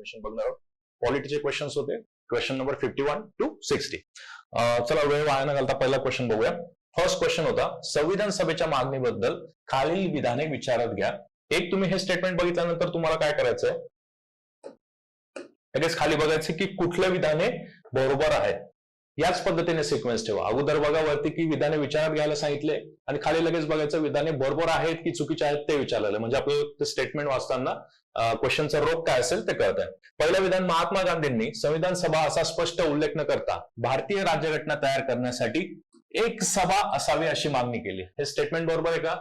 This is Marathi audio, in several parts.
कन्व्हेन्शन बघणार आहोत. पॉलिटीचे क्वेश्चन्स होते. Question number 51 to 60. चला वेळ वाया न घालता पहिला क्वेश्चन बघूया. फर्स्ट क्वेश्चन होता, संविधान सभेच्या मागणीबद्दल खालील विधाने विचारात घ्या. एक तुम्ही हे स्टेटमेंट बघितल्यानंतर तुम्हाला काय करायचंय, लगेच खाली बघायचं की कुठल्या विधाने बरोबर आहेत. याच पद्धतीने सिक्वेन्स ठेवा. अगोदर बघा वरती की विधाने विचारात घ्यायला सांगितले आणि खाली लगेच बघायचं विधाने बरोबर आहेत की चुकीचे आहेत ते विचारलेलं, म्हणजे आपल्याला स्टेटमेंट वाचताना क्वेश्चनचा रोग काय असेल ते कळत आहे. पहिलं विधान, महात्मा गांधींनी संविधान सभा असा स्पष्ट उल्लेख न करता भारतीय राज्यघटना तयार करण्यासाठी एक सभा असावी अशी मागणी केली. हे स्टेटमेंट बरोबर आहे का?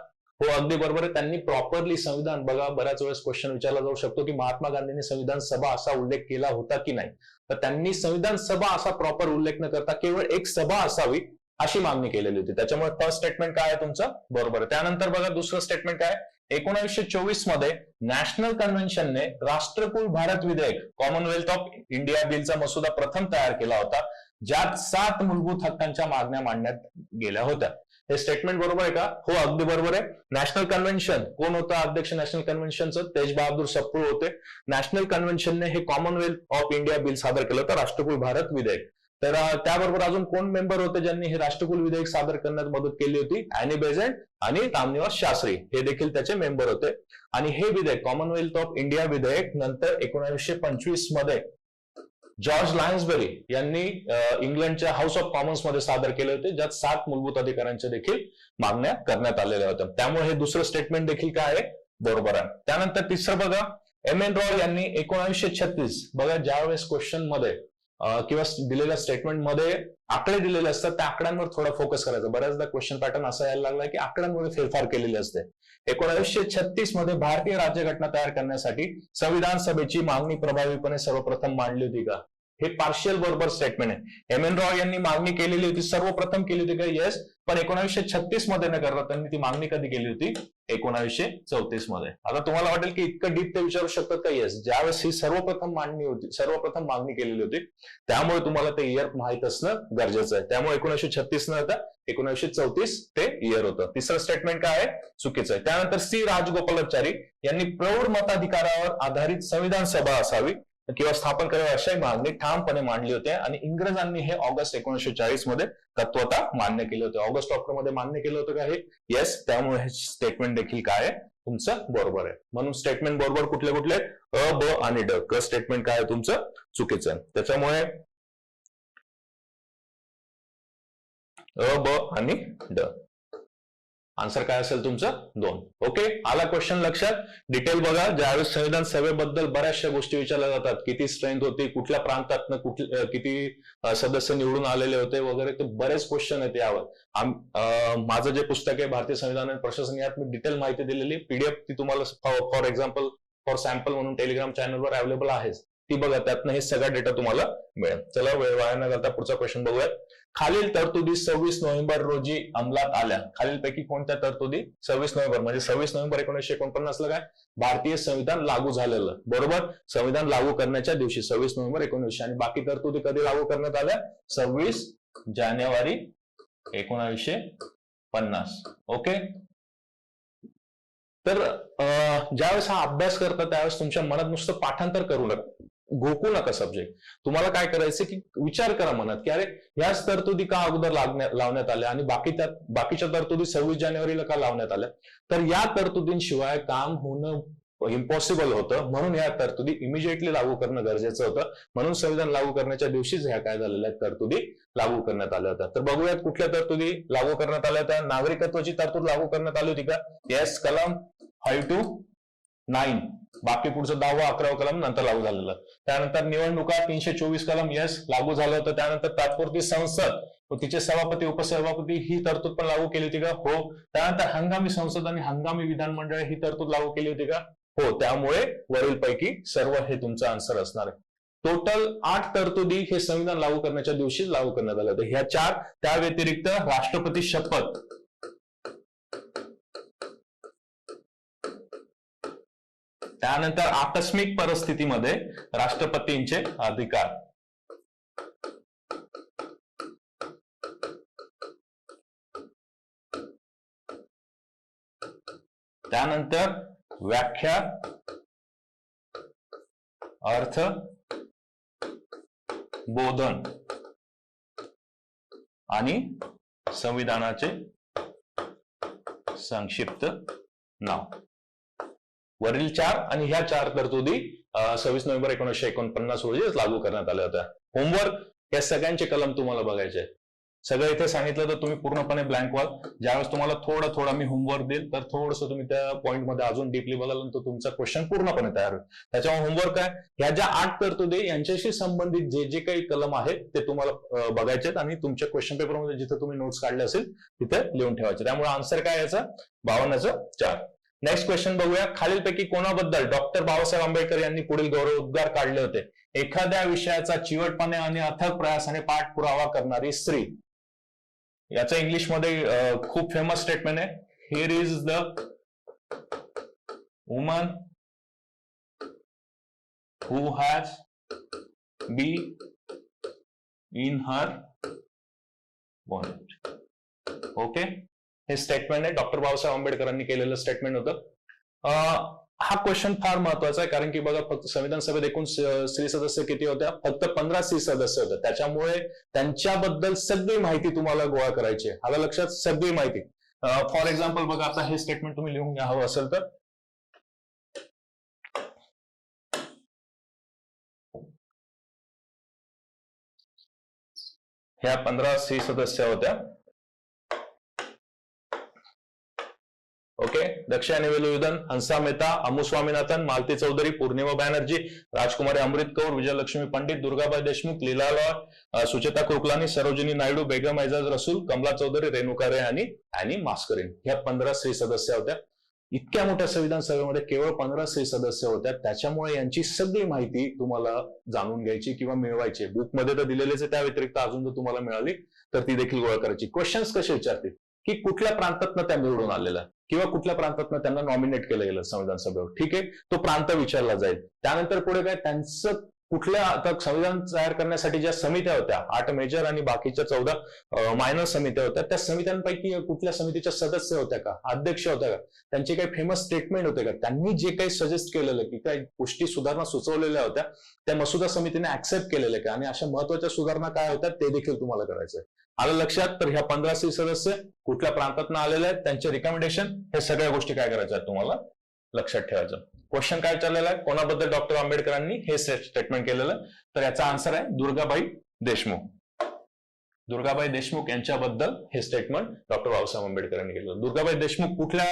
हो, अगदी बरोबर आहे. त्यांनी प्रॉपरली संविधान, बघा बऱ्याच वेळेस क्वेश्चन विचारला जाऊ शकतो की महात्मा गांधींनी संविधान सभा असा उल्लेख केला होता की नाही, तर त्यांनी संविधान सभा असा प्रॉपर उल्लेख न करता केवळ एक सभा असावी अशी मागणी केलेली होती. त्याच्यामुळे फर्स्ट स्टेटमेंट काय आहे तुमचं, बरोबर आहे. त्यानंतर बघा दुसरं स्टेटमेंट काय, 1924 मध्ये नॅशनल कन्व्हेन्शनने राष्ट्रकुल भारत विधेयक कॉमनवेल्थ ऑफ इंडिया बिलचा मसुदा प्रथम तयार केला होता, ज्यात 7 मूलभूत हक्कांच्या मागण्या मांडण्यात गेल्या होत्या. हे स्टेटमेंट बरोबर आहे का? हो, अगदी बरोबर आहे. नॅशनल कन्व्हेन्शन, कोण होता अध्यक्ष नॅशनल कन्व्हेन्शनचं? तेज बहादूर सप्रू होते. नॅशनल कन्व्हेन्शनने हे कॉमनवेल्थ ऑफ इंडिया बिल सादर केलं होतं, राष्ट्रकुल भारत विधेयक. तर त्याबरोबर अजून कोण मेंबर होते ज्यांनी हे राष्ट्रकुल विधेयक सादर करण्यात मदत केली होती? अॅनी बेझंट आणि रामनिवास शास्त्री हे देखील त्याचे मेंबर होते. आणि हे विधेयक कॉमनवेल्थ ऑफ इंडिया विधेयक नंतर 1925 मध्ये जॉर्ज लायन्सबरी यांनी इंग्लंडच्या हाऊस ऑफ कॉमन्स मध्ये सादर केले होते, ज्यात 7 मूलभूत अधिकारांच्या देखील मागण्या करण्यात आलेल्या होत्या. त्यामुळे हे दुसरं स्टेटमेंट देखील काय आहे, बरोबर आहे. त्यानंतर तिसरं बघा, एम एन रॉय यांनी 1936, बघा ज्यावेळेस क्वेश्चन मध्ये किंवा दिलेल्या स्टेटमेंट मध्ये आकडे दिलेले असतात त्या आकड्यांवर थोडा फोकस करायचा. बऱ्याचदा क्वेश्चन पॅटर्न असा यायला लागला की आकड्यांमध्ये फेरफार केलेले असते. 1936 मध्ये भारतीय राज्यघटना तयार करण्यासाठी संविधान सभेची मागणी प्रभावीपणे सर्वप्रथम मांडली होती का? हे पार्शियल बरोबर स्टेटमेंट आहे. एम एन रॉय यांनी मागणी केलेली होती, सर्वप्रथम केली होती का? येस. पण 1936 मध्ये न करता त्यांनी ती मागणी कधी केली होती? 1934 मध्ये. आता तुम्हाला वाटेल की इतकं डीप ते विचारू शकतात का? येस. ज्यावेळेस ही सर्वप्रथम मांडणी होती, सर्वप्रथम मागणी केलेली होती, त्यामुळे तुम्हाला ते इयर माहित असणं गरजेचं आहे. त्यामुळे 1936 न होता 1934 ते इयर होतं. तिसरं स्टेटमेंट काय आहे? चुकीचं आहे. त्यानंतर सी राजगोपालाचारी यांनी प्रौढ मताधिकारावर आधारित संविधान सभा असावी किंवा स्थापन करावी अशी मागणी ठामपणे मांडली होती आणि इंग्रजांनी हे ऑगस्ट 1940 मध्ये तत्वतः मान्य केले होते. ऑगस्ट ऑक्टोबर मान्य केलं होतं का हे? येस. त्यामुळे हे स्टेटमेंट देखील काय आहे, तुमचं बरोबर आहे. म्हणून स्टेटमेंट बरोबर कुठले कुठले? अ, ब आणि ड. क स्टेटमेंट काय आहे तुमचं? चुकीचं आहे. त्याच्यामुळे अ, ब आणि ड. आन्सर काय असेल तुमचं? 2. ओके, आला क्वेश्चन लक्षात? डिटेल बघा. ज्यावेळेस संविधान सभेबद्दल बऱ्याचशा गोष्टी विचारल्या जातात, किती स्ट्रेंथ होती, कुठल्या प्रांतातनं किती सदस्य निवडून आलेले होते वगैरे, ते बरेच क्वेश्चन आहेत यावर. माझं जे पुस्तक आहे भारतीय संविधान आणि प्रशासन, यात मी डिटेल माहिती दिलेली, पीडीएफ ती तुम्हाला फॉर एक्झाम्पल, फॉर सॅम्पल म्हणून टेलिग्राम चॅनलवर अवेलेबल आहेच. ती बघा, त्यातनं हे सगळा डेटा तुम्हाला मिळेल. चला वेळ वाया न घालता पुढचा क्वेश्चन बघूयात. खालील तरतुदी 26 नोव्हेंबर रोजी अंमलात आल्या. खालीलपैकी कोणत्या तरतुदी 26 नोव्हेंबर, म्हणजे 26 नोव्हेंबर 1949 ला काय भारतीय संविधान लागू झालेलं, बरोबर? संविधान लागू करण्याच्या दिवशी 26 नोव्हेंबर 1900. आणि बाकी तरतुदी कधी लागू करण्यात आल्या? 26 जानेवारी 1950. ओके. तर ज्यावेळेस हा अभ्यास करता त्यावेळेस तुमच्या मनात नुसतं पाठांतर करू नका, घोकू नका सब्जेक्ट. तुम्हाला काय करायचं की विचार करा मनात की अरे याच तरतुदी का अगोदर लावण्यात आल्या आणि बाकीच्या तरतुदी 26 जानेवारीला का लावण्यात आल्या? तर या तरतुदींशिवाय काम होणं इम्पॉसिबल होतं, म्हणून या तरतुदी इमिजिएटली लागू करणं गरजेचं होतं. म्हणून संविधान लागू करण्याच्या दिवशीच ह्या काय झालेल्या तरतुदी लागू करण्यात आल्या होत्या. तर बघूयात कुठल्या तरतुदी लागू करण्यात आल्या होत्या. नागरिकत्वाची तरतूद लागू करण्यात आली होती का? येस. कलम 5 to 9. बाकी पुढचं 10व 11व कलम नंतर लागू झालेलं. त्यानंतर निवडणुका 324 कलम येस लागू झालं होतं. त्यानंतर तात्पुरती संसद व तिचे सभापती उपसभापती ही तरतूद पण लागू केली होती का? हो. त्यानंतर हंगामी संसद आणि हंगामी विधानमंडळ ही तरतूद लागू केली होती का? हो. त्यामुळे वरीलपैकी सर्व हे तुमचं आन्सर असणार आहे. टोटल 8 तरतुदी हे संविधान लागू करण्याच्या दिवशीच लागू करण्यात आल्या होत्या. ह्या 4. त्या व्यतिरिक्त राष्ट्रपती शपथ, त्यानंतर आकस्मिक परिस्थितीमध्ये राष्ट्रपतींचे अधिकार, त्यानंतर व्याख्या अर्थ बोधन आणि संविधानाचे संक्षिप्त नाव. वरील 4 आणि ह्या 4 तरतुदी 26 नोव्हेंबर 1949 रोजी लागू करण्यात आल्या होत्या. होमवर्क, या सगळ्यांचे कलम तुम्हाला बघायचे. सगळं इथे सांगितलं तर तुम्ही पूर्णपणे ब्लँक व्हाल. ज्यावेळेस तुम्हाला थोडा मी होमवर्क देईल तर थोडंसं तुम्ही त्या पॉईंटमध्ये अजून डीपली बघाल तर तुमचा क्वेश्चन पूर्णपणे तयार होईल. त्याच्यामुळे होमवर्क काय, ह्या ज्या 8 तरतुदी यांच्याशी संबंधित जे काही कलम आहेत ते तुम्हाला बघायचे आणि तुमच्या क्वेश्चन पेपरमध्ये जिथे तुम्ही नोट्स काढले असेल तिथे लिहून ठेवायचे. त्यामुळे आन्सर काय याचा 52/4. नेक्स्ट क्वेश्चन बघूया. खालीलपैकी कोणाबद्दल डॉक्टर बाबासाहेब आंबेडकर यांनी पुढील गौरवोद्गार काढले होते? एखाद्या विषयाचा चिवटपणे आणि अथक प्रयासाने पाठपुरावा करणारी स्त्री. याचं इंग्लिशमध्ये खूप फेमस स्टेटमेंट आहे. Here is the woman who has be in her bond. Okay, हे स्टेटमेंट आहे, डॉक्टर बाबासाहेब आंबेडकरांनी केलेलं स्टेटमेंट होतं. हा क्वेश्चन फार महत्वाचा आहे कारण की बघा, फक्त संविधान सभेत एकूण स्त्री सदस्य किती होत्या? फक्त 15 स्त्री सदस्य होत्या. त्याच्यामुळे त्यांच्याबद्दल सगळी माहिती तुम्हाला गोळा करायची आहे. आलं लक्षात? सगळी माहिती. फॉर एक्झाम्पल बघा, आता हे स्टेटमेंट तुम्ही लिहून घ्या हवं असेल तर. ह्या 15 स्त्री सदस्य होत्या. ओके, दक्ष निवेलुदन, हंसा मेहता, अमू स्वामीनाथन, मालती चौधरी, पूर्णिमा बॅनर्जी, राजकुमारी अमृत कौर, विजयलक्ष्मी पंडित, दुर्गाबाई देशमुख, लीला रॉय, सुचेता कृपलानी, सरोजिनी नायडू, बेगम एजाज रसूल, कमला चौधरी, रेणुका रे आणि अॅनी मास्करीन. ह्या 15 स्त्री सदस्य होत्या. इतक्या मोठ्या संविधान सभेमध्ये केवळ 15 स्त्री सदस्य होत्या. त्याच्यामुळे यांची सगळी माहिती तुम्हाला जाणून घ्यायची किंवा मिळवायची. बुकमध्ये तर दिलेलेच आहे, त्या व्यतिरिक्त अजून जर तुम्हाला मिळाली तर ती देखील गोळा करायची. क्वेश्चन्स कसे विचारतील की कुठल्या प्रांतातनं त्या निवडून आलेल्या किंवा कुठल्या प्रांतातनं त्यांना नॉमिनेट केलं गेलं संविधान सभेवर. ठीक आहे, तो प्रांत विचारला जाईल. त्यानंतर पुढे काय, त्यांचं कुठल्या, आता संविधान तयार करण्यासाठी ज्या समित्या होत्या 8 मेजर आणि बाकीच्या 14 मायनर समित्या होत्या, त्या समित्यांपैकी कुठल्या समितीच्या सदस्य होत्या का, अध्यक्ष होत्या का, त्यांचे काही फेमस स्टेटमेंट होते का, त्यांनी जे काही सजेस्ट केलेलं की काही गोष्टी सुधारणा सुचवलेल्या होत्या त्या मसुदा समितीने ऍक्सेप्ट केलेल्या का, आणि अशा महत्वाच्या सुधारणा काय होत्या ते देखील तुम्हाला करायचंय. आलं लक्षात? तर ह्या 15 स्त्री सदस्य कुठल्या प्रांतातून आलेले आहेत, त्यांचे रिकमेंडेशन, हे सगळ्या गोष्टी काय करायच्या आहेत तुम्हाला लक्षात ठेवायचं. क्वेश्चन काय चाललेला आहे, कोणाबद्दल डॉक्टर आंबेडकरांनी हे स्टेटमेंट केलेलं? तर याचा आन्सर आहे दुर्गाबाई देशमुख. दुर्गाबाई देशमुख यांच्याबद्दल हे स्टेटमेंट डॉक्टर बाबासाहेब आंबेडकरांनी केलं. दुर्गाबाई देशमुख कुठल्या,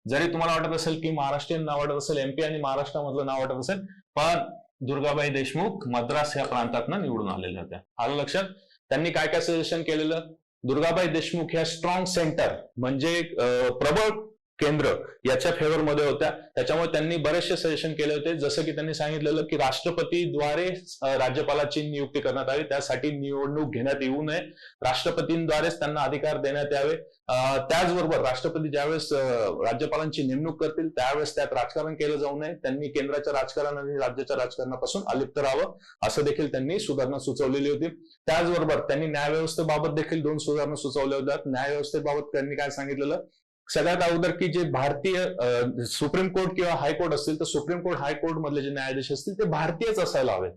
जरी तुम्हाला वाटत असेल की महाराष्ट्रीयन नाव वाटत असेल, एमपी आणि महाराष्ट्रामधलं नाव वाटत असेल, पण दुर्गाबाई देशमुख मद्रास या प्रांतातनं निवडून आलेल्या होत्या. आलं लक्षात? त्यांनी काय काय सजेशन केलेलं? दुर्गाबाई देशमुख ह्या स्ट्रॉंग सेंटर म्हणजे प्रबळ केंद्र याच्या फेवरमध्ये होत्या. त्याच्यामुळे त्यांनी बरेचसे सजेशन केले होते, जसं की त्यांनी सांगितलेलं की राष्ट्रपतीद्वारे राज्यपालाची नियुक्ती करण्यात यावी, त्यासाठी निवडणूक घेण्यात येऊ नये, राष्ट्रपतींद्वारेच त्यांना अधिकार देण्यात यावे. त्याचबरोबर राष्ट्रपती ज्यावेळेस राज्यपालांची नेमणूक करतील त्यावेळेस त्यात राजकारण केलं जाऊ नये, त्यांनी केंद्राच्या राजकारण आणि राज्याच्या राजकारणापासून अलिप्त राहावं, असं देखील त्यांनी सुधारणा सुचवलेली होती. त्याचबरोबर त्यांनी न्यायव्यवस्थेबाबत देखील 2 सुधारणा सुचवल्या होत्या. न्यायव्यवस्थेबाबत त्यांनी काय सांगितलेलं? सगळ्यात अगोदर की जे भारतीय सुप्रीम कोर्ट किंवा हायकोर्ट असतील तर सुप्रीम कोर्ट हायकोर्ट मधले जे न्यायाधीश असतील ते भारतीयच असायला हवेत.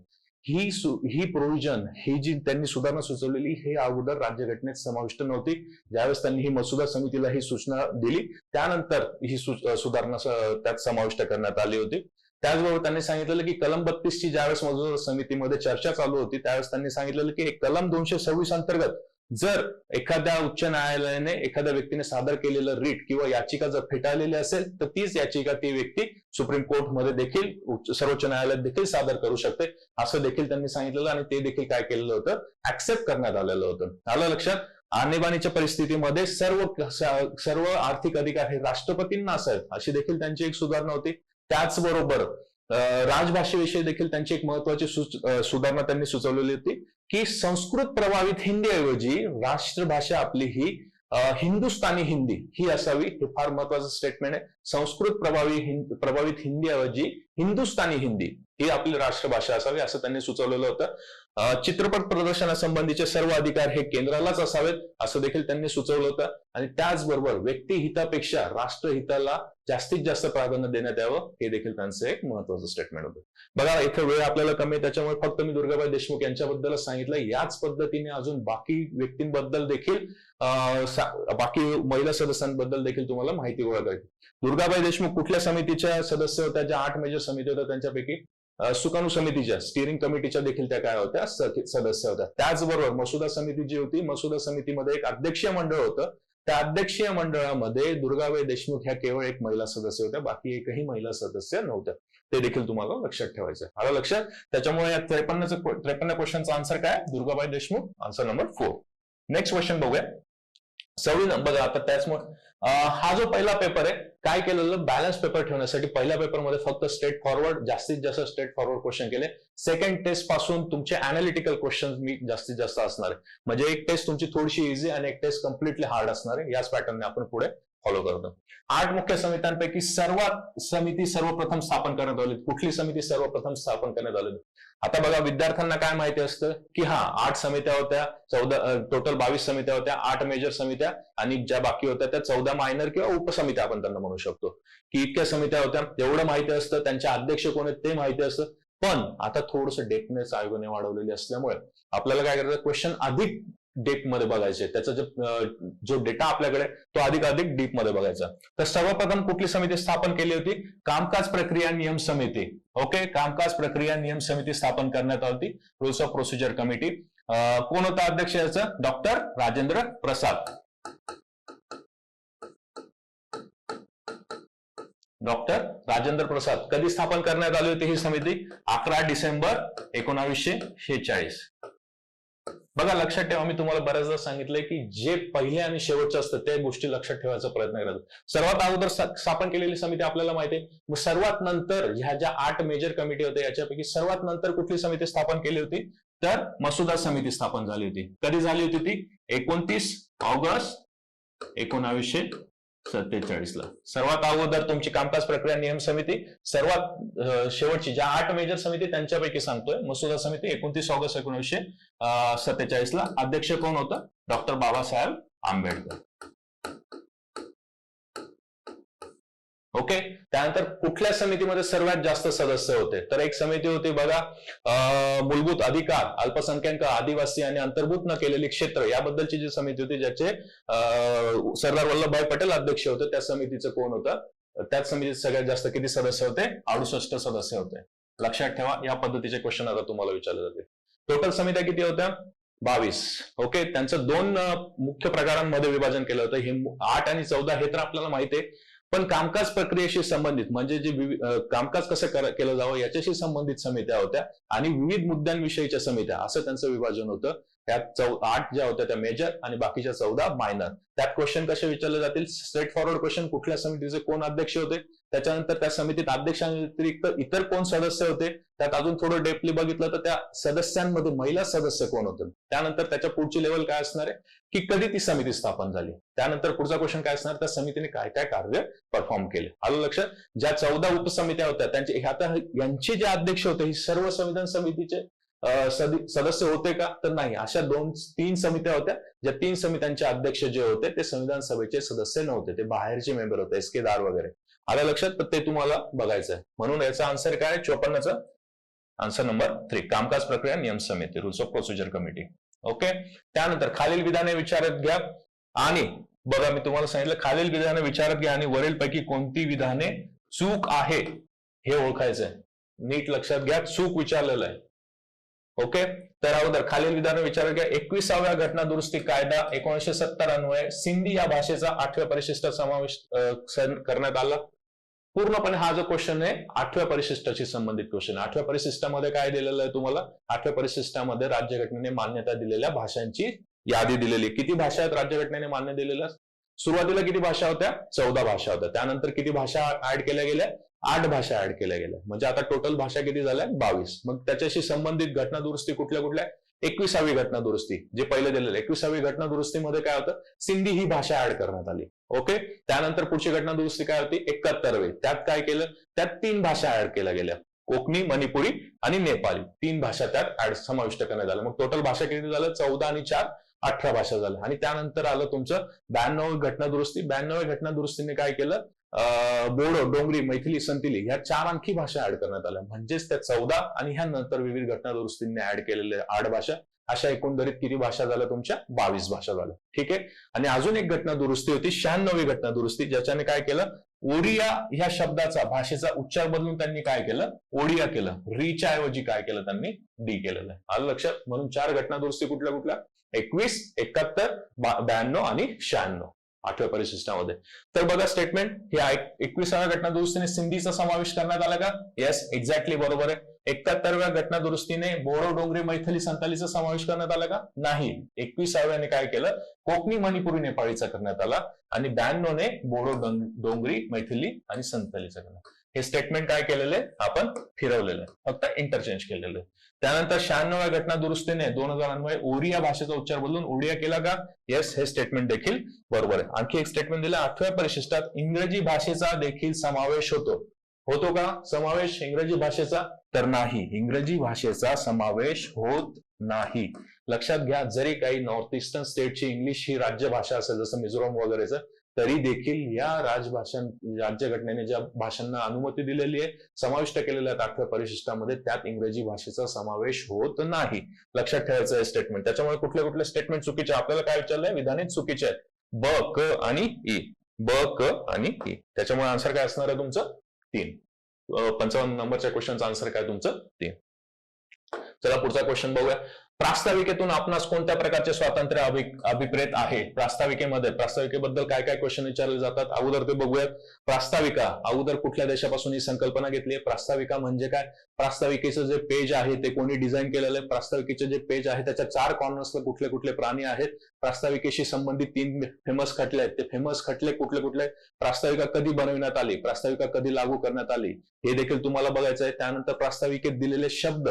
ही प्रोव्हिजन, ही जी त्यांनी सुधारणा सुचवलेली, हे अगोदर राज्यघटनेत समाविष्ट नव्हती. ज्यावेळेस त्यांनी ही मसुदा समितीला ही सूचना दिली त्यानंतर ही सुधारणा त्यात समाविष्ट करण्यात आली होती. त्याचबरोबर त्यांनी सांगितलेलं की कलम 32 ची ज्यावेळेस मसुदा समितीमध्ये चर्चा चालू होती त्यावेळेस त्यांनी सांगितलेलं की कलम 226 अंतर्गत जर एखाद्या उच्च न्यायालयाने एखाद्या व्यक्तीने सादर केलेलं रिट किंवा याचिका जर फेटाळलेली असेल तर तीच याचिका ती व्यक्ती सुप्रीम कोर्टमध्ये देखील, सर्वोच्च न्यायालयात देखील सादर करू शकते, असं देखील त्यांनी सांगितलेलं आणि ते देखील काय केलेलं होतं, ऍक्सेप्ट करण्यात आलेलं होतं. आलं लक्षात? आणीबाणीच्या परिस्थितीमध्ये सर्व आर्थिक अधिकार हे राष्ट्रपतींना असावेत, अशी देखील त्यांची एक सुधारणा होती. त्याचबरोबर राजभाषेविषयी देखील त्यांची एक महत्वाची सुधारणा त्यांनी सुचवलेली होती की संस्कृत प्रभावित हिंदी ऐवजी राष्ट्रभाषा आपली ही हिंदुस्थानी हिंदी ही असावी. हे फार महत्वाचं स्टेटमेंट आहे. संस्कृत प्रभावित हिंदी ऐवजी हिंदुस्थानी हिंदी ही आपली राष्ट्रभाषा असावी असं त्यांनी सुचवलेलं होतं. चित्रपट प्रदर्शनासंबंधीचे सर्व अधिकार हे केंद्रालाच असावेत असं देखील त्यांनी सुचवलं होतं. आणि त्याचबरोबर व्यक्तिहितापेक्षा राष्ट्रहिताला जास्तीत जास्त प्राधान्य देण्यात यावं हे देखील त्यांचं एक महत्वाचं स्टेटमेंट होतं. बघा इथे वेळ आपल्याला कमी आहे, त्याच्यामुळे फक्त मी दुर्गाबाई देशमुख यांच्याबद्दलच सांगितलं. याच पद्धतीने अजून बाकी व्यक्तींबद्दल देखील बाकी महिला सदस्यांबद्दल देखील तुम्हाला माहिती गोळा करायची. दुर्गाबाई देशमुख कुठल्या समितीच्या सदस्य होत्या? ज्या 8 मेजर समिती होत्या त्यांच्यापैकी सुकाणू समितीच्या स्टिअरिंग कमिटीच्या देखील त्या काय होत्या? सदस्य होत्या. त्याचबरोबर मसुदा समिती जी होती, मसुदा समितीमध्ये एक अध्यक्षीय मंडळ होतं. त्या अध्यक्षीय मंडळामध्ये दुर्गाबाई देशमुख ह्या केवळ एक महिला सदस्य होत्या, बाकी एकही महिला सदस्य नव्हत्या. ते देखील तुम्हाला लक्षात ठेवायचं. आलं लक्षात? त्याच्यामुळे या 53 क्वेश्चनचा आन्सर काय? Durgabai Deshmukh. Answer number 4. Next question बघूया. 26 बघा आता त्याचमुळे हा जो पहिला पेपर आहे काय केलेलं? बॅलन्स पेपर ठेवण्यासाठी पहिल्या पेपरमध्ये फक्त स्ट्रेट फॉरवर्ड जास्तीत जास्त स्ट्रेट फॉरवर्ड क्वेश्चन केले. सेकंड टेस्ट पासून तुमचे अनालिटिकल क्वेश्चन मी जास्तीत जास्त असणार आहे. म्हणजे एक टेस्ट तुमची थोडीशी इझी आणि एक टेस्ट कम्प्लिटली हार्ड असणार आहे. याच पॅटर्नने आपण पुढे फॉलो करतो. 8 मुख्य समित्यांपैकी सर्वात समिती सर्वप्रथम स्थापन करण्यात आली. कुठली समिती सर्वप्रथम स्थापन करण्यात आली? आता बघा विद्यार्थ्यांना काय माहिती असतं की 8 समित्या होत्या, 14 22 समित्या होत्या, 8 मेजर समित्या आणि ज्या बाकी होत्या त्या 14 मायनर किंवा उपसमित्या आपण त्यांना म्हणू शकतो की इतक्या समित्या होत्या. तेवढं माहिती असतं. त्यांचे अध्यक्ष कोण आहेत ते माहिती असतं. पण आता थोडंसं डेप्थनेस आयोगाने वाढवलेली असल्यामुळे आपल्याला काय करायचं? क्वेश्चन अधिक डीप मध्ये बघायचे. त्याचा जो डेटा आपल्याकडे तो अधिक डीप मध्ये बघायचा. तर सर्वप्रथम कुठली समिती स्थापन केली होती? कामकाज प्रक्रिया नियम समिती. ओके, कामकाज प्रक्रिया नियम समिती स्थापन करण्यात आली होती. Rules of procedure committee. कोण होता अध्यक्ष याचं? डॉक्टर राजेंद्र प्रसाद. डॉक्टर राजेंद्र प्रसाद. कधी स्थापन करण्यात आली होती ही समिती? 11 डिसेंबर 1946. बघा लक्षात ठेवा, मी तुम्हाला बऱ्याचदा सांगितलंय की जे पहिले आणि शेवटचे असतं त्या गोष्टी लक्षात ठेवायचा प्रयत्न करायचा. सर्वात अगोदर स्थापन केलेली समिती आपल्याला माहिती आहे. मग सर्वात नंतर ह्या ज्या 8 मेजर कमिटी होत्या याच्यापैकी सर्वात नंतर कुठली समिती स्थापन केली होती? तर मसुदा समिती स्थापन झाली होती. कधी झाली होती ती? 29 ऑगस्ट 1947 ला. सर्वात अगोदर तुमची कामकाज प्रक्रिया नियम समिती, सर्वात शेवटची ज्या 8 मेजर समिती त्यांच्यापैकी सांगतोय मसुदा समिती 29 ऑगस्ट 1947 ला. अध्यक्ष कोण होतं? डॉक्टर बाबासाहेब आंबेडकर. ओके, त्यानंतर कुठल्या समितीमध्ये सर्वात जास्त सदस्य होते? तर एक समिती होती बघा मूलभूत अधिकार, अल्पसंख्याक, आदिवासी आणि अंतर्भूत न केलेली क्षेत्र याबद्दलची जी समिती होती ज्याचे सरदार वल्लभभाई पटेल अध्यक्ष होते. त्या समितीचं कोण होतं? त्याच समितीत सगळ्यात जास्त किती सदस्य होते? 68 सदस्य होते. लक्षात ठेवा, या पद्धतीचे क्वेश्चन आता तुम्हाला विचारले जाते. टोटल समित्या किती होत्या? 22. ओके, त्यांचं 2 मुख्य प्रकारांमध्ये विभाजन केलं होतं. हे 8 आणि 14 हे तर आपल्याला माहिती आहे. पण कामकाज प्रक्रियेशी संबंधित म्हणजे जे कामकाज कसं केलं जावं याच्याशी संबंधित समित्या होत्या आणि विविध मुद्द्यांविषयीच्या समित्या असं त्यांचं विभाजन होतं. त्यात 8 ज्या होत्या त्या मेजर आणि बाकीच्या 14 मायनर. त्यात क्वेश्चन कसे विचारले जातील? Straight forward question. कुठल्या समितीचे कोण अध्यक्ष होते? त्याच्यानंतर त्या समितीत अध्यक्षांव्यतिरिक्त इतर कोण सदस्य होते? त्यात अजून थोडं डेपली बघितलं तर त्या सदस्यांमध्ये महिला सदस्य कोण होते? त्यानंतर त्याच्या पुढची लेवल काय असणार आहे की कधी ती समिती स्थापन झाली? त्यानंतर पुढचा क्वेश्चन काय असणार? त्या समितीने काय काय कार्य परफॉर्म केले? आलं लक्षात? ज्या 14 उपसमित्या होत्या त्यांचे आता यांचे जे अध्यक्ष होते ही सर्व संविधान समितीचे सदस्य होते का? तर नाही. अशा 2-3 समित्या होत्या ज्या 3 समित्यांचे अध्यक्ष जे होते ते संविधान सभेचे सदस्य नव्हते, ते बाहेरचे मेंबर होते, एस के दार वगैरे. आलं लक्षात? तर ते तुम्हाला बघायचं आहे. म्हणून याचा आन्सर काय आहे? 54चा आन्सर नंबर 3 कामकाज प्रक्रिया नियम समिती, rules of procedure committee. Okay, त्यानंतर खालील विधाने विचारात घ्या आणि बघा मी तुम्हाला सांगितलं खालील विधाने विचारात घ्या आणि वरीलपैकी कोणती विधाने चूक आहे हे ओळखायचंय. नीट लक्षात घ्या, चूक विचारलेलं आहे. ओके, तर अगोदर खालील विधान विचारात घ्या. 21व्या घटना दुरुस्ती कायदा 1970 अन्वये सिंधी या भाषेचा 8व्या परिशिष्टात समावेश करण्यात आला. पूर्णपणे हा जो क्वेश्चन आहे 8व्या परिशिष्टाशी संबंधित क्वेश्चन. 8व्या परिशिष्टामध्ये काय दिलेलं आहे तुम्हाला? 8व्या परिशिष्टामध्ये राज्यघटनेने मान्यता दिलेल्या भाषांची यादी दिलेली. किती भाषा आहेत राज्यघटनेने मान्य दिलेल्या? सुरुवातीला किती भाषा होत्या? 14 भाषा होत्या. त्यानंतर किती भाषा ऍड केल्या गेल्या? 8 भाषा ऍड केल्या गेल्या. म्हणजे आता टोटल भाषा किती झाल्या? 22. मग त्याच्याशी संबंधित घटना दुरुस्ती कुठल्या कुठल्या? 21वी घटना दुरुस्ती जे पहिले दिलेलं 21वी घटना दुरुस्तीमध्ये काय होतं, सिंधी ही भाषा ऍड करण्यात आली. ओके, त्यानंतर पुढची घटना दुरुस्ती काय होती, 71वी. त्यात काय केलं, त्यात 3 भाषा ऍड केल्या गेल्या, कोकणी, मणिपुरी आणि नेपाळी. 3 भाषा त्यात समाविष्ट करण्यात आल्या. मग टोटल भाषा किती झालं, 14 आणि 4 18 भाषा झाल्या. आणि त्यानंतर आलं तुमचं 92वी घटना दुरुस्ती. 92व्या घटना दुरुस्तीने काय केलं, बोडो, डोंगरी, मैथिली, संतिली ह्या 4 आणखी भाषा ऍड करण्यात आल्या. म्हणजेच त्या 14 आणि ह्या नंतर विविध घटना दुरुस्तींनी ऍड केलेल्या 8 भाषा, अशा एकंदरीत किती भाषा झाल्या तुमच्या, 22 भाषा झाल्या. ठीक आहे. आणि अजून एक घटना दुरुस्ती होती 96वी घटना दुरुस्ती, ज्याच्याने काय केलं, ओडिया ह्या शब्दाचा भाषेचा उच्चार बदलून त्यांनी काय केलं, ओडिया केलं. रीच्या ऐवजी काय केलं त्यांनी, डी केलेलं आहे. आलं लक्षात. म्हणून 4 घटना दुरुस्ती कुठल्या कुठल्या, 21, 71, 92 आणि 96 8व्या परिशिष्टामध्ये. तर बघा स्टेटमेंट, ही 21व्या घटना दुरुस्तीने सिंधीचा समावेश करण्यात आला का, येस, एक्झॅक्टली बरोबर आहे. 71व्या घटना दुरुस्तीने बोडो, डोंगरी, मैथिली, संतालीचा समावेश करण्यात आला का, नाही. 21व्याने काय केलं, कोकणी, मणिपुरी, नेपाळीचा करण्यात आला. आणि 92ने बोडो, डोंगरी, मैथिली आणि संतालीचा करण्यात. हे स्टेटमेंट काय केलेलं आहे, आपण फिरवलेलं आहे, फक्त इंटरचेंज केलेलं आहे. त्यानंतर 96व्या घटना दुरुस्तीने 2000 ओरिया भाषेचा उच्चार बदलून ओडिया केला का, येस, हे स्टेटमेंट देखील बरोबर आहे. आणखी एक स्टेटमेंट दिलं 8व्या परिशिष्टात, इंग्रजी भाषेचा देखील समावेश होतो का समावेश इंग्रजी भाषेचा, तर नाही, इंग्रजी भाषेचा समावेश होत नाही. लक्षात घ्या, जरी काही नॉर्थ ईस्टर्न स्टेटची इंग्लिश ही राज्यभाषा असेल, जसं मिझोराम वगैरेचं, तरी देखील या राज्यघटनेने ज्या भाषांना अनुमती दिलेली आहे, समाविष्ट केलेल्या 8व्या परिशिष्टामध्ये, त्यात इंग्रजी भाषेचा समावेश होत नाही. लक्षात ठेवायचं आहे स्टेटमेंट. त्याच्यामुळे कुठले कुठले स्टेटमेंट चुकीचे, आपल्याला काय विचारलंय, विधाने चुकीचे आहेत, ब, क आणि ई, ब, क आणि ई. त्याच्यामुळे आन्सर काय असणार आहे तुमचं, 3. 55 नंबरच्या क्वेश्चनचं आन्सर काय तुमचं, 3. चला पुढचा क्वेश्चन बघूया. प्रास्ताविकेतून आपणास कोणत्या प्रकारचे स्वातंत्र्य अभिप्रेत आहे. प्रास्ताविकेबद्दल काय काय क्वेश्चन विचारले जातात, अगोदर ते बघूयात. प्रास्ताविका अगोदर कुठल्या देशापासून ही संकल्पना घेतली आहे, प्रास्ताविका म्हणजे काय, प्रास्ताविकेचं जे पेज आहे ते कोणी डिझाईन केलेलं आहे, प्रास्ताविकेचे जे पेज आहे त्याच्या 4 कॉर्नर्सला कुठले कुठले प्राणी आहेत, प्रास्ताविकेशी संबंधित 3 फेमस खटले आहेत, ते फेमस खटले कुठले कुठले, प्रास्ताविका कधी बनवण्यात आली, प्रास्ताविका कधी लागू करण्यात आली, हे देखील तुम्हाला बघायचं आहे. त्यानंतर प्रास्ताविकेत दिलेले शब्द,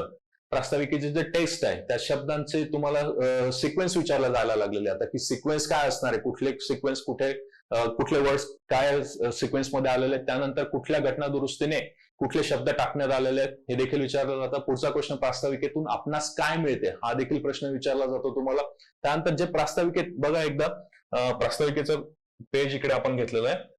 प्रास्ताविकेचे जे टेक्स्ट आहे त्या शब्दांचे तुम्हाला सिक्वेन्स विचारला जायला लागलेले, आता की सिक्वेन्स काय असणार आहे, कुठले सिक्वेन्स कुठले वर्ड्स काय सिक्वेन्स मध्ये आलेले आहेत, त्यानंतर कुठल्या घटना दुरुस्तीने कुठले शब्द टाकण्यात आलेले आहेत, हे देखील विचारलं जातं. पुढचा क्वेश्चन, प्रास्ताविकेतून आपणास काय मिळते, हा देखील प्रश्न विचारला जातो तुम्हाला. त्यानंतर जे प्रास्ताविकेत बघा, एकदा प्रास्ताविकेचं पेज इकडे आपण घेतलेलं आहे.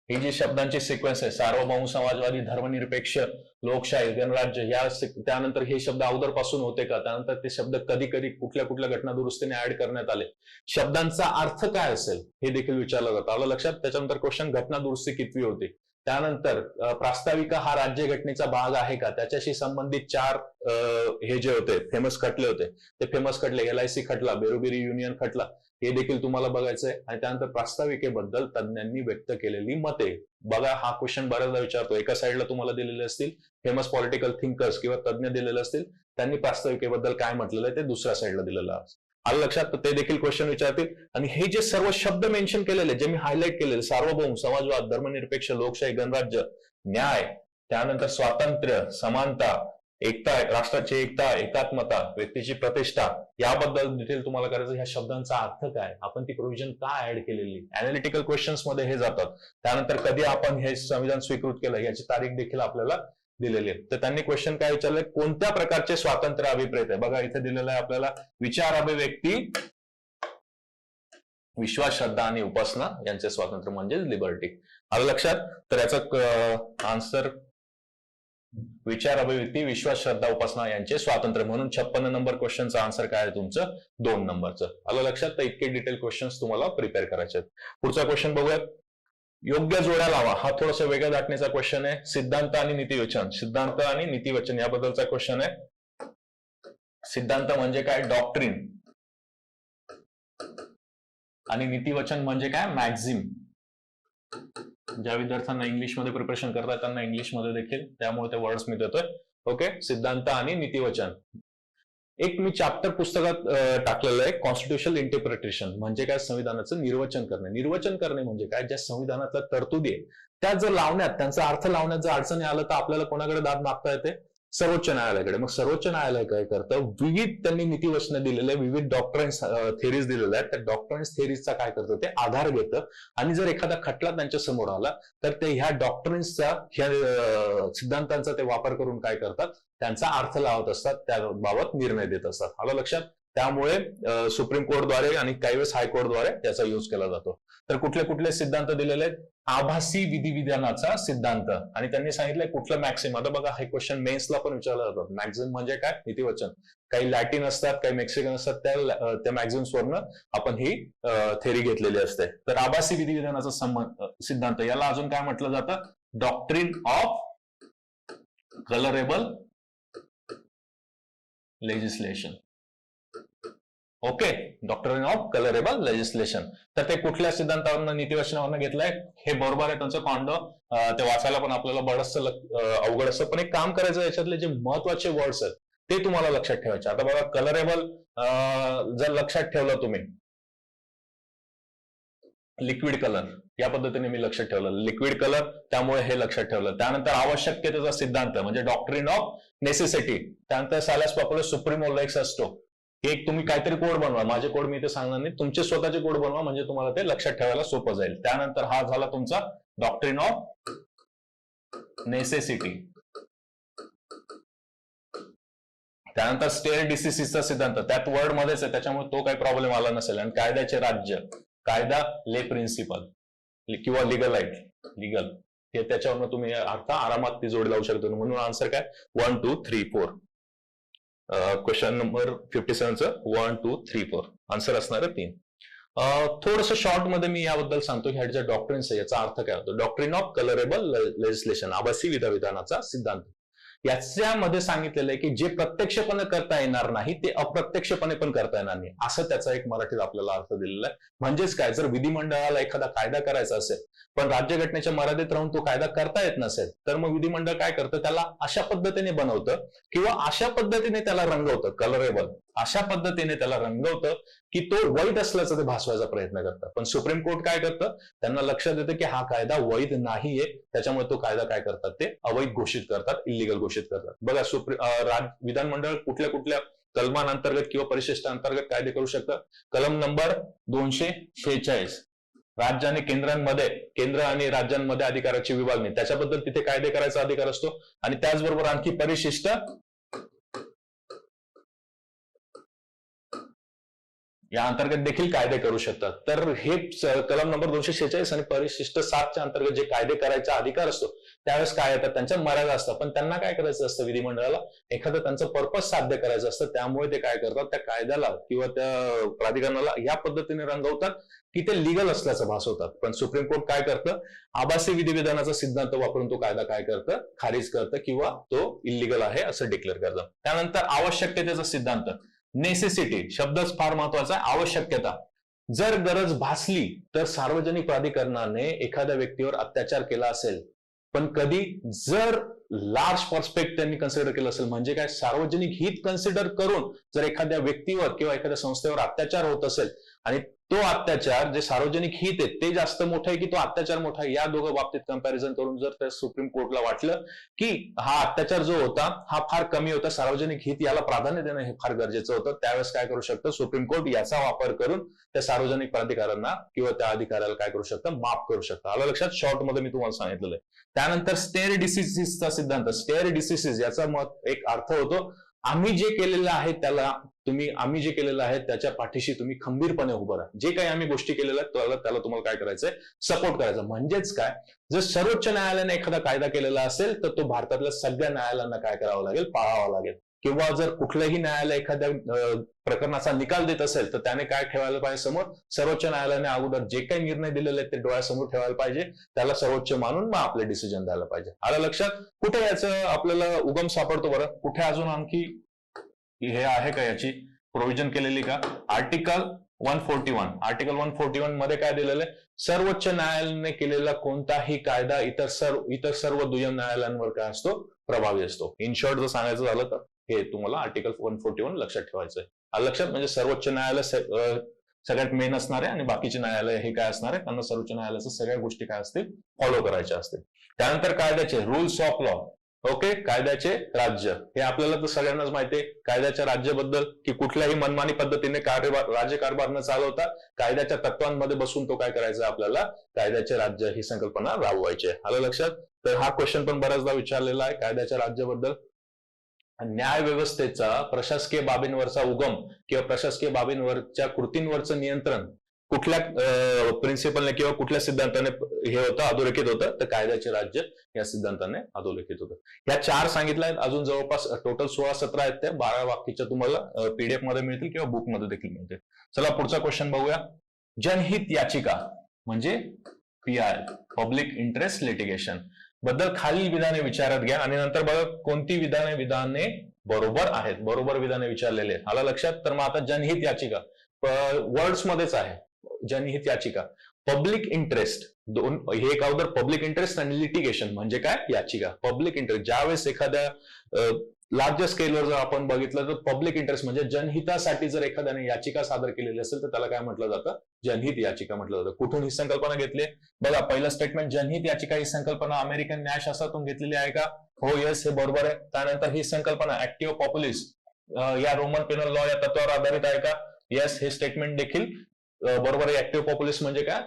ही जी शब्दांची सिक्वेन्स आहे, सार्वभौम, समाजवादी, धर्मनिरपेक्ष, लोकशाही, गणराज्य, त्यानंतर हे शब्द अगोदरपासून होते का, त्यानंतर ते शब्द कधी कधी कुठल्या कुठल्या घटना दुरुस्तीने ऍड करण्यात आले, शब्दांचा अर्थ काय असेल हे देखील विचारलं जातं. आलं लक्षात. त्याच्यानंतर क्वेश्चन, घटना दुरुस्ती कितवी होती, त्यानंतर प्रास्ताविका हा राज्यघटनेचा भाग आहे का, त्याच्याशी संबंधित 4 हे जे होते फेमस खटले होते, ते फेमस खटले, LIC खटला, बेरोबेरी युनियन खटला, हे देखील तुम्हाला बघायचंय. आणि त्यानंतर प्रास्ताविकेबद्दल तज्ञांनी व्यक्त केलेली मते. बघा, हा क्वेश्चन बऱ्याचदा विचारतो. एका साईडला तुम्हाला दिलेले असतील फेमस पॉलिटिकल थिंकर्स किंवा तज्ञ दिलेले असतील, त्यांनी प्रास्ताविकेबद्दल काय म्हटलेलं आहे ते दुसऱ्या साईडला दिलेलं आहे. आलं लक्षात. तर ते देखील क्वेश्चन विचारतील. आणि हे जे सर्व शब्द मेन्शन केलेले, जे मी हायलाइट केलेले, सार्वभौम, समाजवाद, धर्मनिरपेक्ष, लोकशाही, गणराज्य, न्याय, त्यानंतर स्वातंत्र्य, समानता, एकता, राष्ट्राची एकता, एकात्मता, व्यक्तीची प्रतिष्ठा, याबद्दल डिटेल तुम्हाला करायचं. ह्या शब्दांचा अर्थ काय, आपण ती प्रोव्हिजन का ऍड केलेली, अनालिटिकल क्वेश्चन्स मध्ये हे जातात. त्यानंतर कधी आपण हे संविधान स्वीकृत केलं याची तारीख देखील आपल्याला दिलेली आहे. तर त्यांनी क्वेश्चन काय विचारलंय, कोणत्या प्रकारचे स्वातंत्र्य अभिप्रेत आहे. बघा इथे दिलेलं आहे आपल्याला, विचार, अभिव्यक्ती, विश्वास, श्रद्धा आणि उपासना यांचे स्वातंत्र्य म्हणजे लिबर्टी. आलं लक्षात. तर याचा आन्सर विचार, अभिव्यक्ती, विश्वास, श्रद्धा, उपासना यांचे स्वातंत्र्य. म्हणून 56 नंबर क्वेश्चनचं आन्सर काय आहे तुमचं, 2 नंबरचं. आलं लक्षात. तर इतके डिटेल क्वेश्चन्स तुम्हाला प्रिपेअर करायचे आहेत. पुढचा क्वेश्चन बघूयात. योग्य जोड्या लावा. हा थोडासा वेगळ्या धाटणीचा क्वेश्चन आहे. सिद्धांत आणि नीतिवचन, सिद्धांत आणि नीतिवचन याबद्दलचा क्वेश्चन आहे. सिद्धांत म्हणजे काय, डॉक्ट्रिन, आणि नीतिवचन म्हणजे काय, मॅक्झिम. ज्या विद्यार्थ्यांना इंग्लिशमध्ये प्रिपरेशन करतात त्यांना इंग्लिशमध्ये देखील, त्यामुळे ते वर्ड्स मी देतोय. ओके, सिद्धांत आणि नीतिवचन. एक मी चॅप्टर पुस्तकात टाकलेलं आहे, कॉन्स्टिट्युशनल इंटरप्रिटेशन म्हणजे काय, संविधानाचं निर्वचन करणे. निर्वचन करणे म्हणजे काय, ज्या संविधानातल्या तरतुदी आहे त्या जर लावण्यात, त्यांचा अर्थ लावण्यात जर अडचणी आलं तर आपल्याला कोणाकडे दाद मागता येते, सर्वोच्च न्यायालयाकडे. मग सर्वोच्च न्यायालय काय करतं, विविध त्यांनी नीतिवचनं दिलेले, विविध डॉक्टराईन्स थेरीज दिलेल्या आहेत, त्या डॉक्टराईन्स थेरीजचा काय करतं, ते आधार घेतं आणि जर एखादा खटला त्यांच्या समोर आला तर ते ह्या डॉक्टराईन्सचा, ह्या सिद्धांतांचा ते वापर करून काय करतात, त्यांचा अर्थ लावत असतात, त्याबाबत निर्णय देत असतात. आलं लक्षात? त्यामुळे सुप्रीम कोर्टद्वारे आणि काही वेळेस हायकोर्टद्वारे त्याचा युज केला जातो. तर कुठले कुठले सिद्धांत दिलेले आहेत, आभासी विधिविधानाचा सिद्धांत, आणि त्यांनी सांगितलंय कुठलं मॅक्सिम. आता बघा, हे क्वेश्चन मेन्सला पण विचारला जातात. मॅक्झिम म्हणजे काय, नीतिवचन. काही लॅटिन असतात, काही मेक्सिकन असतात, त्या मॅक्झिम्स वरनं आपण ही थेरी घेतलेली असते. तर आभासी विधिविधानाचा सिद्धांत, याला अजून काय म्हटलं जातं, doctrine of colourable legislation. Okay, doctrine of colourable legislation. तर ते कुठल्या सिद्धांतावरनं, नीतिवचनावरनं घेतलंय, हे बरोबर आहे त्यांचं कॉन्डो. ते वाचायला पण आपल्याला बरंचसं अवघड असतं, पण एक काम करायचं, याच्यातले जे महत्वाचे वर्ड्स आहेत ते तुम्हाला लक्षात ठेवायचे. आता बघा, कलरेबल जर लक्षात ठेवलं तुम्ही, लिक्विड कलर या पद्धतीने मी लक्षात ठेवलं, लिक्विड कलर, त्यामुळे हे लक्षात ठेवलं. त्यानंतर आवश्यकतेचा सिद्धांत म्हणजे डॉक्ट्रिन ऑफ नेसेसिटी. त्यानंतर सॅलस पॉप्युलस सुप्रीमो लेक्स असतो. एक तुम्ही काहीतरी कोड बनवा, माझे कोड मी ते सांगणार नाही, तुमचे स्वतःचे कोड बनवा, म्हणजे तुम्हाला ते लक्षात ठेवायला सोपं जाईल. त्यानंतर हा झाला तुमचा डॉक्ट्रिन ऑफ नेसेसिटी. त्यानंतर स्टेअर डिसिसीसचा सिद्धांत, त्यात वर्ड मध्येच आहे, त्याच्यामुळे तो काही प्रॉब्लेम आला नसेल. आणि कायद्याचे राज्य, कायदा, ले प्रिन्सिपल किंवा लिगल, हे त्याच्यावरनं तुम्ही अर्थ आरामात ती जोड लावू शकतो. म्हणून आन्सर काय, 1 2 3 4. क्वेश्चन नंबर 57चं 1 2 3 4 आन्सर असणार आहे 3. थोडंसं शॉर्ट मध्ये मी याबद्दल सांगतो की ह्या डॉक्ट्रिन्स आहे याचा अर्थ काय होतो. डॉक्ट्रिन ऑफ कलरेबल लेजिस्लेशन, आभासी विधिविधानाचा सिद्धांत. याच्यामध्ये सांगितलेलं आहे की जे प्रत्यक्षपणे करता येणार नाही ते अप्रत्यक्षपणे पण करता येणार नाही, असं त्याचा एक मराठीत आपल्याला अर्थ दिलेला आहे. म्हणजेच काय, जर विधिमंडळाला एखादा कायदा करायचा असेल पण राज्यघटनेच्या मर्यादेत राहून तो कायदा करता येत नसेल, तर मग विधिमंडळ काय करतं, त्याला अशा पद्धतीने बनवतं किंवा अशा पद्धतीने त्याला रंगवतं, कलरेबल अशा पद्धतीने त्याला रंगवतं की तो वैध असल्याचं ते भासवायचा प्रयत्न करतं. पण सुप्रीम कोर्ट काय करतं, त्यांना लक्षात येतं की हा कायदा वैध नाहीये, त्याच्यामुळे तो कायदा काय करतात, ते अवैध घोषित करतात, इलिगल घोषित करतात. बघा, विधानमंडळ कुठल्या कुठल्या कलमांतर्गत किंवा परिशिष्टांतर्गत कायदे करू शकतं. कलम नंबर 246, राज्य आणि केंद्रांमध्ये, केंद्र आणि राज्यांमध्ये अधिकाराची विभागणी, त्याच्याबद्दल तिथे कायदे करायचा अधिकार असतो. आणि त्याचबरोबर आणखी परिशिष्ट, या अंतर्गत देखील कायदे करू शकतात. तर हे कलम नंबर 246 आणि परिशिष्ट 7च्या अंतर्गत जे कायदे करायचा अधिकार असतो त्यावेळेस काय येतात, त्यांच्या मर्यादा असतात. पण त्यांना काय करायचं असतं, विधिमंडळाला एखादं त्यांचं पर्पज साध्य करायचं असतं. त्यामुळे ते काय करतात, त्या कायद्याला किंवा त्या प्राधिकरणाला या पद्धतीने रंगवतात की ते लिगल असल्याचं भासवतात. पण सुप्रीम कोर्ट काय करतं, आभासी विधिविधानाचा सिद्धांत वापरून तो कायदा काय करतं, खारिज करतं किंवा तो इलिगल आहे असं डिक्लेअर करतं. त्यानंतर आवश्यकतेचा सिद्धांत, नेसेसिटी शब्दच फार महत्वाचा आहे. आवश्यकता, जर गरज भासली तर सार्वजनिक प्राधिकरणाने एखाद्या व्यक्तीवर अत्याचार केला असेल, पण कधी जर लार्ज पर्स्पेक्ट त्यांनी कन्सिडर केलं असेल, म्हणजे काय, सार्वजनिक हित कन्सिडर करून जर एखाद्या व्यक्तीवर किंवा एखाद्या संस्थेवर अत्याचार होत असेल आणि तो अत्याचार जे सार्वजनिक हित आहे ते जास्त मोठं आहे की तो अत्याचार मोठा आहे, या दोघं बाबतीत कंपॅरिझन करून जर त्या सुप्रीम कोर्टला वाटलं की हा अत्याचार जो होता हा फार कमी होता, सार्वजनिक हित याला प्राधान्य देणं हे फार गरजेचं होतं, त्यावेळेस काय करू शकतं, सुप्रीम कोर्ट याचा वापर करून त्या सार्वजनिक प्राधिकाऱ्यांना किंवा त्या अधिकाऱ्याला काय करू शकतं, माफ करू शकतं. आलं लक्षात, शॉर्ट मध्ये मी तुम्हाला सांगितलेलं आहे. त्यानंतर स्टेअर डिसिसीसचा सिद्धांत, स्टेअर डिसिसीस याचा एक अर्थ होतो, आम्ही जे केलेलं आहे त्याला आम्ही जे केलेलं आहे त्याच्या पाठीशी तुम्ही खंबीरपणे उभं राहा. जे काही आम्ही गोष्टी केलेल्या आहेत त्याला तुम्हाला काय करायचंय, सपोर्ट करायचा. म्हणजेच काय, जर सर्वोच्च न्यायालयाने एखादा कायदा केलेला असेल तर तो भारतातल्या सगळ्या न्यायालयांना काय करावं लागेल, पाळावा लागेल. किंवा जर कुठलंही न्यायालय एखाद्या प्रकरणाचा निकाल देत असेल तर त्याने काय ठेवायला पाहिजे समोर, सर्वोच्च न्यायालयाने अगोदर जे काही निर्णय दिलेले आहेत ते डोळ्यासमोर ठेवायला पाहिजे, त्याला सर्वोच्च मानून मग आपले डिसिजन द्यायला पाहिजे. आलं लक्षात, कुठे याचं आपल्याला उगम सापडतो बरं, कुठे अजून आणखी हे आहे का याची प्रोव्हिजन केलेली का, आर्टिकल 141. आर्टिकल 141 मध्ये काय दिलेलं आहे, सर्वोच्च न्यायालयाने केलेला कोणताही कायदा इतर सर्व दुय्यम न्यायालयांवर काय असतो, प्रभावी असतो. इन शॉर्ट जर सांगायचं झालं तर हे तुम्हाला आर्टिकल 141 लक्षात ठेवायचं आहे. आलं लक्षात? म्हणजे सर्वोच्च न्यायालय सगळ्यात मेन असणार आहे आणि बाकीचे न्यायालय हे काय असणार आहे, त्यांना सर्वोच्च न्यायालयाच्या सगळ्या गोष्टी काय असतील, फॉलो करायच्या असतील. त्यानंतर कायद्याचे रूल्स ऑफ लॉ. ओके, कायद्याचे राज्य हे आपल्याला तर सगळ्यांनाच माहिती आहे. कायद्याच्या राज्याबद्दल की कुठल्याही मनमानी पद्धतीने राज्यकारभार न चालवता कायद्याच्या तत्वांमध्ये बसून तो काय करायचा, आपल्याला कायद्याचे राज्य ही संकल्पना राबवायची आहे. आलं लक्षात? तर हा क्वेश्चन पण बऱ्याचदा विचारलेला आहे कायद्याच्या राज्याबद्दल. न्याय व्यवस्थेचा प्रशासकीय बाबींवरचा उगम किंवा प्रशासकीय बाबींवरच्या कृतींवरचं नियंत्रण कुठल्या प्रिन्सिपलने किंवा कुठल्या सिद्धांताने हे होतं, अधोरेखित होतं, तर कायद्याचे राज्य या सिद्धांताने अधोरेखित होतं. या 4 सांगितल्या आहेत. अजून जवळपास टोटल 16-17 आहेत. त्या 12 वाक्याच्या तुम्हाला पीडीएफ मध्ये मिळतील किंवा बुक मध्ये देखील मिळतील. चला पुढचा क्वेश्चन बघूया. जनहित याचिका म्हणजे PI, पब्लिक इंटरेस्ट लिटिगेशन बद्दल खालील विधाने विचारात घ्या आणि नंतर बघा कोणती विधाने बरोबर आहेत. बरोबर विधाने विचारलेले आहेत. आलं लक्षात? तर मग आता जनहित याचिका वर्ड्स मध्येच आहे. जनहित याचिका, पब्लिक इंटरेस्ट, हे एक अगोदर पब्लिक इंटरेस्ट आणि लिटिगेशन म्हणजे काय, याचिका. पब्लिक इंटरेस्ट ज्यावेळेस एखाद्या लार्ज स्केलवर जर आपण बघितलं तर पब्लिक इंटरेस्ट म्हणजे जनहितासाठी जर एखाद्याने याचिका सादर केलेली असेल तर त्याला काय म्हटलं जातं, जनहित याचिका म्हटलं जातं. कुठून ही संकल्पना घेतली? बघा पहिलं स्टेटमेंट, जनहित याचिका ही संकल्पना अमेरिकन न्यायशास्त्रातून घेतलेली आहे का? हो, येस, हे बरोबर आहे. त्यानंतर ही संकल्पना ऍक्टिव्ह पॉप्युलिस या रोमन पेनल लॉ या तत्वावर आधारित आहे का? येस, हे स्टेटमेंट देखील बरोबर आहे. ऍक्टिव्ह पॉप्युलिस्ट म्हणजे काय,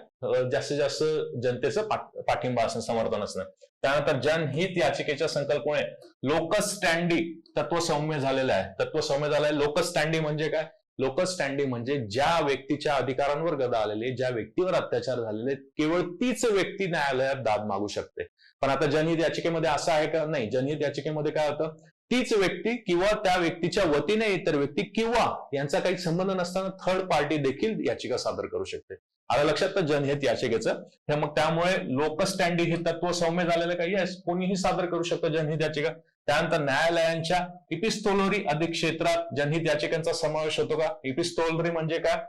जास्तीत जास्त जनतेचं पाठिंबा असणं, समर्थन असणं. त्यानंतर जनहित याचिकेच्या संकल्पने लोकस स्टँडी तत्व सौम्य झालेलं आहे. तत्व सौम्य झालंय. लोकस स्टँडी म्हणजे काय? लोकस स्टँडी म्हणजे ज्या व्यक्तीच्या अधिकारांवर गदा आलेले, ज्या व्यक्तीवर अत्याचार झालेले, केवळ तीच व्यक्ती न्यायालयात दाद मागू शकते. पण आता जनहित याचिकेमध्ये असं आहे का? नाही. जनहित याचिकेमध्ये काय होतं, तीच व्यक्ती किंवा त्या व्यक्तीच्या वतीने इतर व्यक्ती किंवा यांचा काही संबंध नसताना थर्ड पार्टी देखील याचिका सादर करू शकते. आलं लक्षात? तर जनहित याचिकेचं हे मग त्यामुळे लोकस स्टँडी हे तत्व सौम्य झालेलं काही आहे, कोणीही सादर करू शकतं जनहित याचिका. त्यानंतर न्यायालयांच्या इपिस्तोलरी अधिक्षेत्रात जनहित याचिकांचा समावेश होतो का? इपिस्तोलरी म्हणजे काय,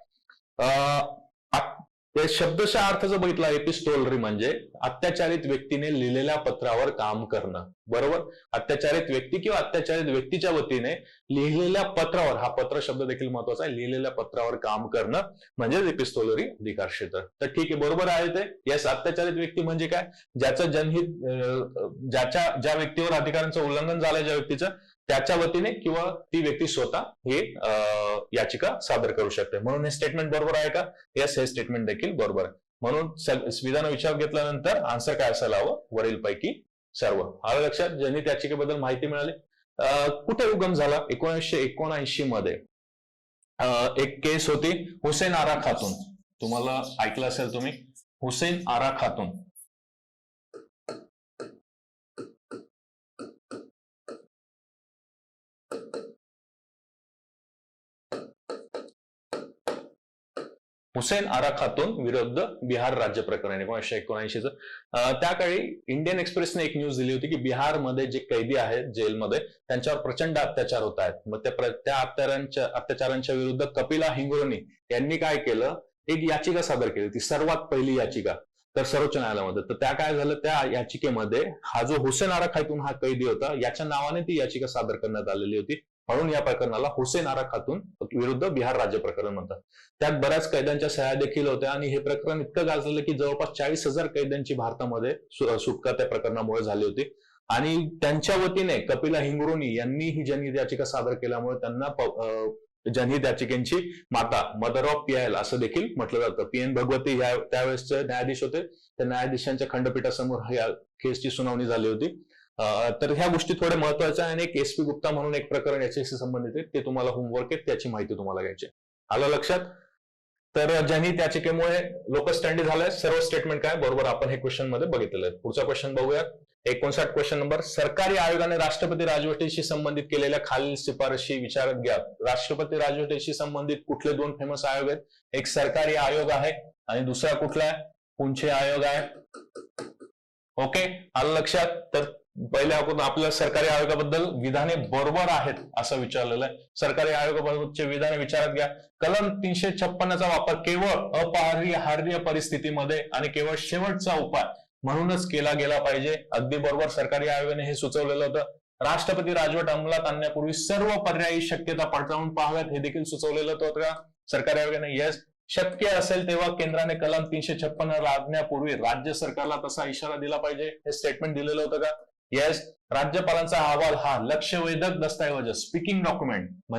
ते शब्दशः अर्थ जर बघितला, एपिस्टोलरी म्हणजे अत्याचारित व्यक्तीने लिहिलेल्या पत्रावर काम करणं. बरोबर? अत्याचारित व्यक्ती किंवा अत्याचारित व्यक्तीच्या वतीने लिहिलेल्या पत्रावर, हा पत्र शब्द देखील महत्वाचा आहे, लिहिलेल्या पत्रावर काम करणं म्हणजे एपिस्टोलरी अधिकार क्षेत्र. तर ठीक आहे, बरोबर आहे ते. येस, अत्याचारित व्यक्ती म्हणजे काय, ज्याचं जनहित, ज्या व्यक्तीवर अधिकारांचं उल्लंघन झालंय ज्या व्यक्तीचं, त्याच्या वतीने किंवा ती व्यक्ती स्वतः हे याचिका सादर करू शकते. म्हणून हे स्टेटमेंट बरोबर आहे का? येस, हे स्टेटमेंट देखील बरोबर आहे. म्हणून विधान विचार घेतल्यानंतर आन्सर काय असायला हवं, वरीलपैकी सर्व. आलं लक्षात? जनहित याचिकेबद्दल माहिती मिळाली. कुठे उगम झाला? 1979 मध्ये एक केस होती हुसेन आरा खातून. तुम्हाला ऐकलं असेल तुम्ही, हुसेन आरा खातून. हुसेन आरा खातून विरुद्ध बिहार राज्य प्रकरण 1979चं. त्याकाळी इंडियन एक्सप्रेसने एक न्यूज दिली होती की बिहारमध्ये जे कैदी आहेत जेलमध्ये त्यांच्यावर प्रचंड अत्याचार होत आहेत. मग त्या अत्याचारांच्या विरुद्ध कपिला हिंगोरनी यांनी काय केलं, एक याचिका सादर केली होती, सर्वात पहिली याचिका, तर सर्वोच्च न्यायालयामध्ये. तर त्या काय झालं, त्या याचिकेमध्ये हा जो हुसेन आरा खातून हा कैदी होता, याच्या नावाने ती याचिका सादर करण्यात आलेली होती. म्हणून या प्रकरणाला हुसेन आरा खातून विरुद्ध बिहार राज्य प्रकरण म्हणतात. त्यात बऱ्याच कैद्यांच्या सह्या देखील होत्या आणि हे प्रकरण इतकं गाजलेलं की जवळपास 40,000 कैद्यांची भारतामध्ये सुटका त्या प्रकरणामुळे झाली होती. आणि त्यांच्या वतीने कपिला हिंगोरोनी यांनी ही जनहित याचिका सादर केल्यामुळे त्यांना जनहित याचिकेची माता, मदर ऑफ PIL असं देखील म्हटलं जातं. PN भगवती त्यावेळेसचे न्यायाधीश होते. त्या न्यायाधीशांच्या खंडपीठासमोर या केसची सुनावणी झाली होती. तर ह्या गोष्टी थोड्या महत्वाच्या आहे. आणि एक SP गुप्ता म्हणून एक प्रकरण याच्याशी संबंधित आहे, ते तुम्हाला होमवर्क आहे, त्याची माहिती तुम्हाला घ्यायची. आलं लक्षात? तर जनहित याचिकेमुळे लोकस स्टँडी झालाय. सर्व स्टेटमेंट काय बरोबर आपण हे क्वेश्चन मध्ये बघितलेलं आहे. पुढचा क्वेश्चन बघूया. 59 क्वेश्चन नंबर. सरकारी आयोगाने राष्ट्रपती राजवटीशी संबंधित केलेल्या खालील शिफारशी विचारात घ्या. राष्ट्रपती राजवटीशी संबंधित कुठले 2 फेमस आयोग आहेत? एक सरकारी आयोग आहे आणि दुसरा कुठला आहे? पुंछे आयोग आहे. ओके, आलं लक्षात? तर पहिल्या आपल्या सरकारी आयोगाबद्दल विधाने बरोबर आहेत असं विचारलेलं आहे. सरकारी आयोगाबद्दलचे विधाने विचारात घ्या. कलम 356चा वापर केवळ अपरिहार्य परिस्थितीमध्ये आणि केवळ शेवटचा उपाय म्हणूनच केला गेला पाहिजे. अगदी बरोबर सरकारी आयोगाने हे सुचवलेलं होतं. राष्ट्रपती राजवट अंमलात आणण्यापूर्वी सर्व पर्यायी शक्यता पडताळून पाहाव्यात हे देखील सुचवलेलं होतं का सरकार आयोगाने? येस. शक्य असेल तेव्हा केंद्राने कलम 356 लादण्यापूर्वी राज्य सरकारला तसा इशारा दिला पाहिजे, हे स्टेटमेंट दिलेलं होतं का? येस. राज्यपालांचा अहवाल हा लक्षवेधक दस्तऐवज, स्पीकिंग डॉक्युमेंट म्हणजे